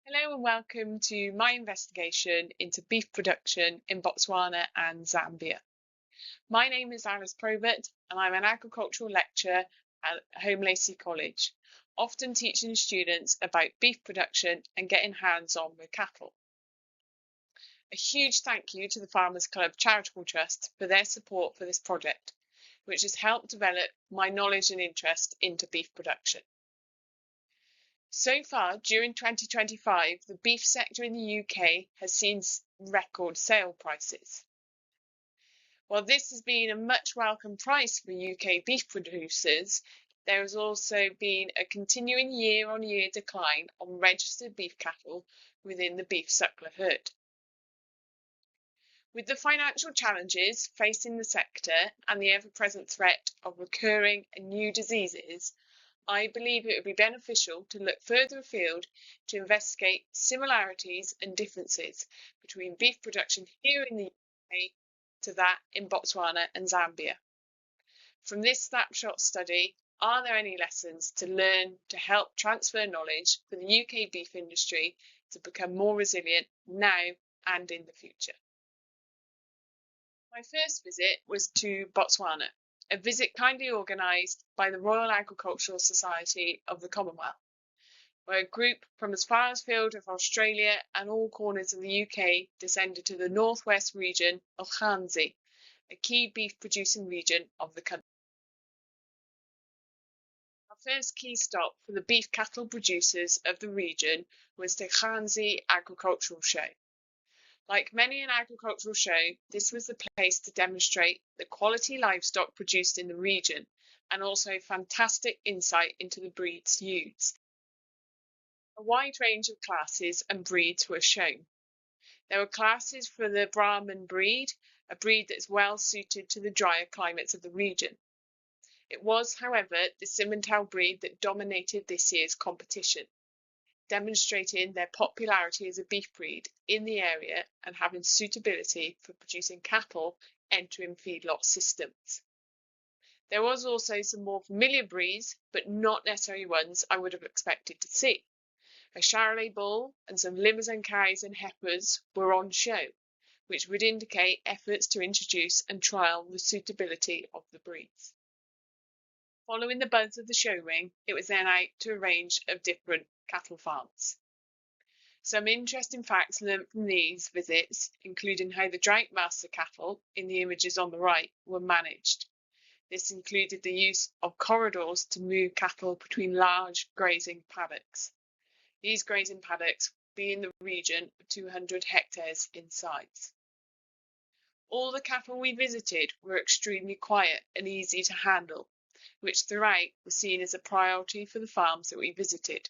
Hello and welcome to my investigation into beef production in Botswana and Zambia. My name is Alys Probert and I'm an agricultural lecturer at Home Lacy College, often teaching students about beef production and getting hands-on with cattle. A huge thank you to the Farmers Club Charitable Trust for their support for this project, which has helped develop my knowledge and interest into beef production. So far, during 2025, the beef sector in the UK has seen record sale prices. While this has been a much welcome price for UK beef producers, there has also been a continuing year-on-year decline on registered beef cattle within the beef suckler herd. With the financial challenges facing the sector and the ever-present threat of recurring and new diseases, I believe it would be beneficial to look further afield to investigate similarities and differences between beef production here in the UK to that in Botswana and Zambia. From this snapshot study, are there any lessons to learn to help transfer knowledge for the UK beef industry to become more resilient now and in the future? My first visit was to Botswana, a visit kindly organised by the Royal Agricultural Society of the Commonwealth, where a group from as far afield of Australia and all corners of the UK descended to the northwest region of Mzansi, a key beef producing region of the country. Our first key stop for the beef cattle producers of the region was the Mzansi Agricultural Show. Like many an agricultural show, this was the place to demonstrate the quality livestock produced in the region and also fantastic insight into the breeds used. A wide range of classes and breeds were shown. There were classes for the Brahman breed, a breed that is well suited to the drier climates of the region. It was, however, the Simmental breed that dominated this year's competition, demonstrating their popularity as a beef breed in the area and having suitability for producing cattle entering feedlot systems. There was also some more familiar breeds, but not necessarily ones I would have expected to see. A Charolais bull and some Limousin cows and heifers were on show, which would indicate efforts to introduce and trial the suitability of the breeds. Following the buzz of the show ring, it was then out to a range of different cattle farms. Some interesting facts learnt from these visits, including how the drought master cattle, in the images on the right, were managed. This included the use of corridors to move cattle between large grazing paddocks. These grazing paddocks being the region of 200 hectares in size. All the cattle we visited were extremely quiet and easy to handle, which throughout was seen as a priority for the farms that we visited.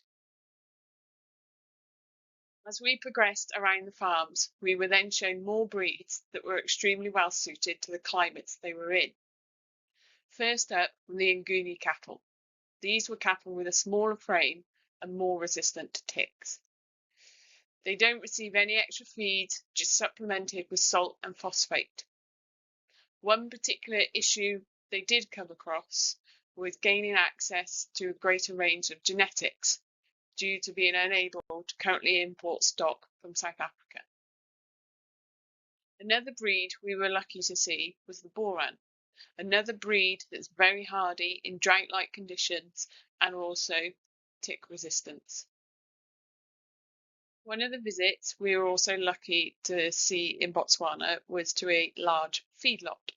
As we progressed around the farms, we were then shown more breeds that were extremely well suited to the climates they were in. First up were the Nguni cattle. These were cattle with a smaller frame and more resistant to ticks. They don't receive any extra feed, just supplemented with salt and phosphate. One particular issue they did come across was gaining access to a greater range of genetics, due to being unable to currently import stock from South Africa. Another breed we were lucky to see was the Boran, another breed that's very hardy in drought-like conditions and also tick resistance. One of the visits we were also lucky to see in Botswana was to a large feedlot.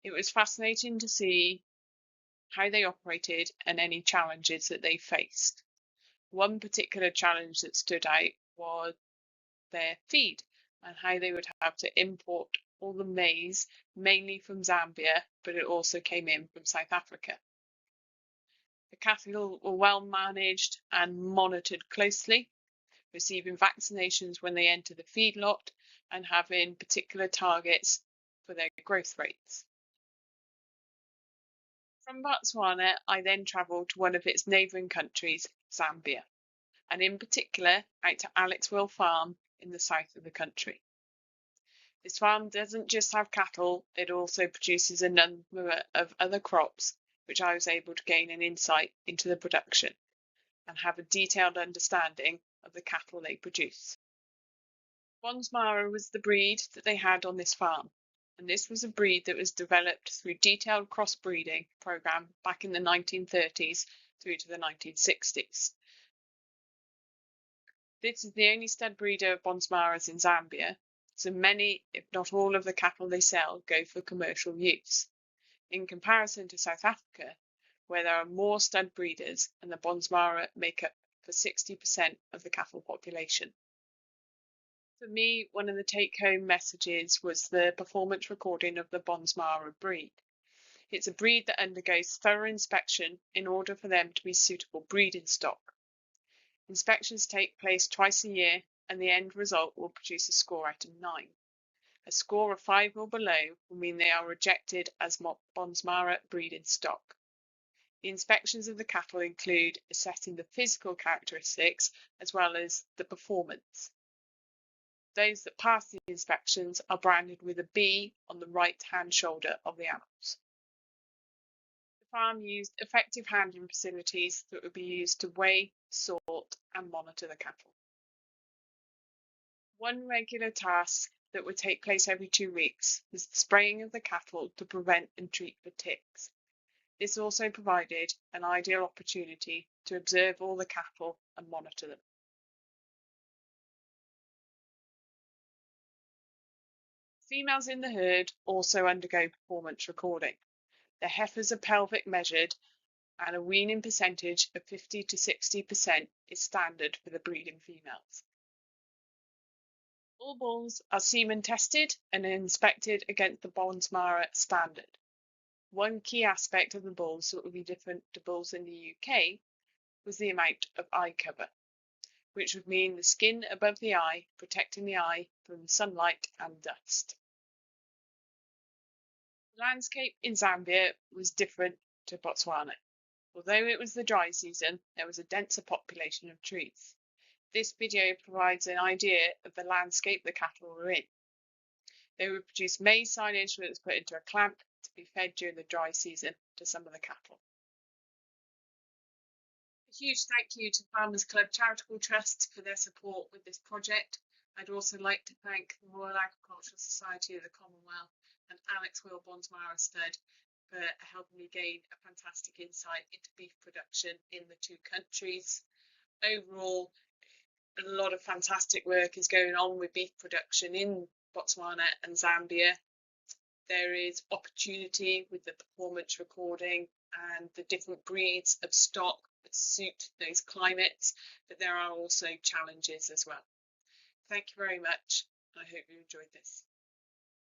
It was fascinating to see how they operated and any challenges that they faced. One particular challenge that stood out was their feed and how they would have to import all the maize, mainly from Zambia, but it also came in from South Africa. The cattle were well managed and monitored closely, receiving vaccinations when they enter the feedlot and having particular targets for their growth rates. From Botswana, I then travelled to one of its neighbouring countries, Zambia, and in particular out to Alys Farm in the south of the country. This farm doesn't just have cattle, it also produces a number of other crops, which I was able to gain an insight into the production, and have a detailed understanding of the cattle they produce. Bonsmara was the breed that they had on this farm, and this was a breed that was developed through detailed crossbreeding program back in the 1930s through to the 1960s. This is the only stud breeder of Bonsmaras in Zambia, so many, if not all, of the cattle they sell go for commercial use. In comparison to South Africa, where there are more stud breeders and the Bonsmara make up for 60% of the cattle population. For me, one of the take-home messages was the performance recording of the Bonsmara breed. It's a breed that undergoes thorough inspection in order for them to be suitable breeding stock. Inspections take place twice a year, and the end result will produce a score out of 9. A score of 5 or below will mean they are rejected as Bonsmara breeding stock. The inspections of the cattle include assessing the physical characteristics as well as the performance. Those that pass the inspections are branded with a B on the right-hand shoulder of the animals. The farm used effective handling facilities that would be used to weigh, sort and monitor the cattle. One regular task that would take place every 2 weeks was the spraying of the cattle to prevent and treat for ticks. This also provided an ideal opportunity to observe all the cattle and monitor them. Females in the herd also undergo performance recording. The heifers are pelvic measured, and a weaning percentage of 50 to 60% is standard for the breeding females. All bulls are semen tested and inspected against the Bonsmara standard. One key aspect of the bulls that would be different to bulls in the UK was the amount of eye cover, which would mean the skin above the eye protecting the eye from sunlight and dust. The landscape in Zambia was different to Botswana. Although it was the dry season, there was a denser population of trees. This video provides an idea of the landscape the cattle were in. They would produce maize silage that was put into a clamp to be fed during the dry season to some of the cattle. A huge thank you to Farmers Club Charitable Trust for their support with this project. I'd also like to thank the Royal Agricultural Society of the Commonwealth and Alys Bonsmara Stud for helping me gain a fantastic insight into beef production in the two countries. Overall, a lot of fantastic work is going on with beef production in Botswana and Zambia. There is opportunity with the performance recording and the different breeds of stock that suit those climates, but there are also challenges as well. Thank you very much. I hope you enjoyed this.